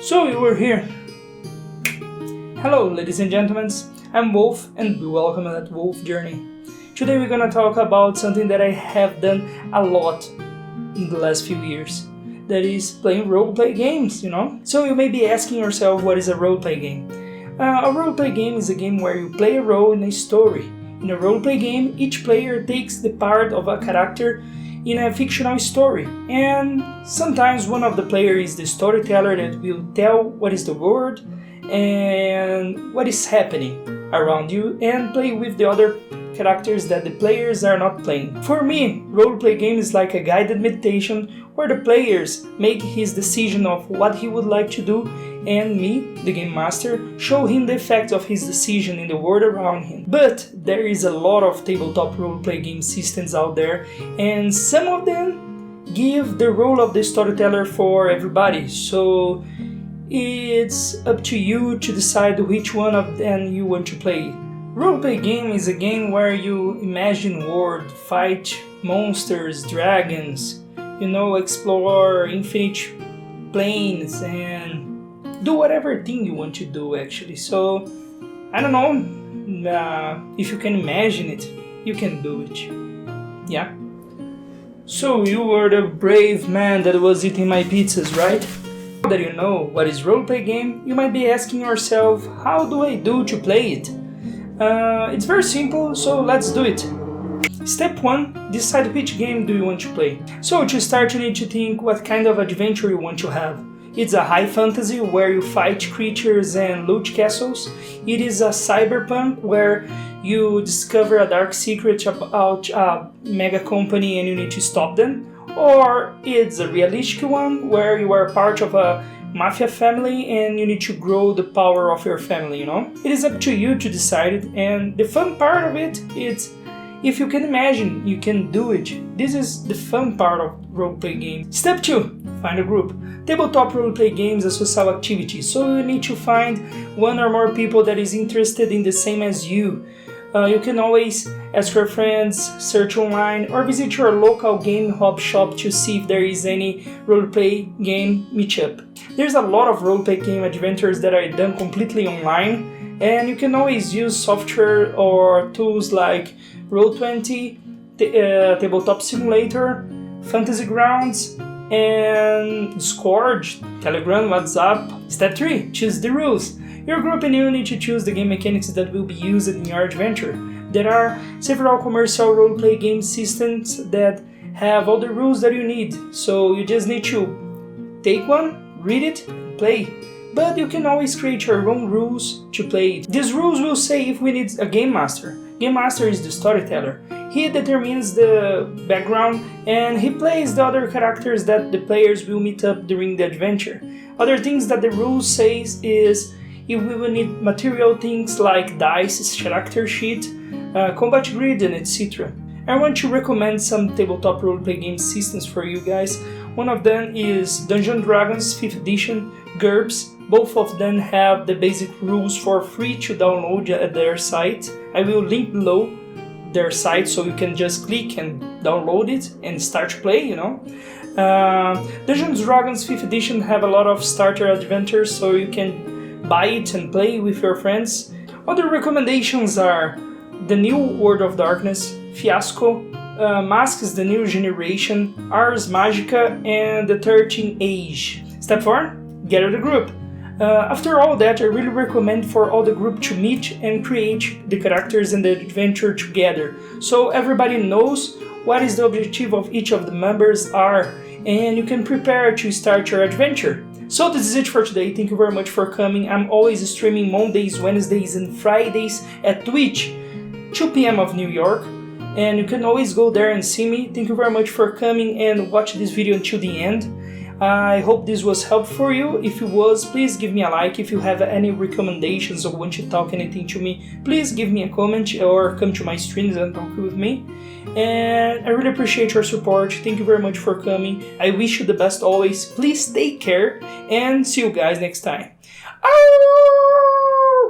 So you were here. Hello ladies and gentlemen, I'm Wolf and welcome at Wolf Journey. Today we're gonna talk about something that I have done a lot in the last few years. That is playing roleplay games, So you may be asking yourself, what is a roleplay game? A roleplay game is a game where you play a role in a story. In a roleplay game, each player takes the part of a character in a fictional story, and sometimes one of the players is the storyteller that will tell what is the world and what is happening around you and play with the other characters that the players are not playing. For me, roleplay game is like a guided meditation where the players make his decision of what he would like to do, and me, the game master, show him the effects of his decision in the world around him. But there is a lot of tabletop roleplay game systems out there, and some of them give the role of the storyteller for everybody, so it's up to you to decide which one of them you want to play. Roleplay game is a game where you imagine world, fight monsters, dragons, explore infinite planes and do whatever thing you want to do actually. So, I don't know, if you can imagine it, you can do it. Yeah? So you were the brave man that was eating my pizzas, right? Now that you know what is roleplay game, you might be asking yourself, how do I do to play it? It's very simple, so let's do it. Step 1. Decide which game do you want to play. So to start, you need to think what kind of adventure you want to have. It's a high fantasy where you fight creatures and loot castles. It is a cyberpunk where you discover a dark secret about a mega company and you need to stop them. Or it's a realistic one where you are part of a mafia family and you need to grow the power of your family, It is up to you to decide it, and the fun part of it is if you can imagine, you can do it. This is the fun part of roleplay games. Step 2. Find a group. Tabletop roleplay games are social activity, so you need to find one or more people that is interested in the same as you. You can always ask your friends, search online, or visit your local game hub shop to see if there is any roleplay game meetup. There's a lot of roleplay game adventures that are done completely online, and you can always use software or tools like Roll20, Tabletop Simulator, Fantasy Grounds, and Discord, Telegram, WhatsApp. Step 3. Choose the rules. Your group and you need to choose the game mechanics that will be used in your adventure. There are several commercial roleplay game systems that have all the rules that you need, so you just need to take one, read it, play. But you can always create your own rules to play it. These rules will say if we need a game master. Game master is the storyteller. He determines the background and he plays the other characters that the players will meet up during the adventure. Other things that the rules says is if we will need material things like dice, character sheet, combat grid, and etc. I want to recommend some tabletop roleplay game systems for you guys. One of them is Dungeons & Dragons 5th edition, GURPS. Both of them have the basic rules for free to download at their site. I will link below their site so you can just click and download it and start to play, Dungeons & Dragons 5th edition have a lot of starter adventures, so you can buy it and play with your friends. Other recommendations are The New World of Darkness, Fiasco, Masks the New Generation, Ars Magica, and The 13th Age. Step 4. Gather the group. After all that, I really recommend for all the group to meet and create the characters and the adventure together, so everybody knows what is the objective of each of the members are, and you can prepare to start your adventure. So this is it for today. Thank you very much for coming. I'm always streaming Mondays, Wednesdays, and Fridays at Twitch, 2 p.m. of New York, and you can always go there and see me. Thank you very much for coming and watch this video until the end. I hope this was helpful for you. If it was, please give me a like. If you have any recommendations or want to talk anything to me, please give me a comment or come to my streams and talk with me. And I really appreciate your support. Thank you very much for coming. I wish you the best always. Please take care and see you guys next time.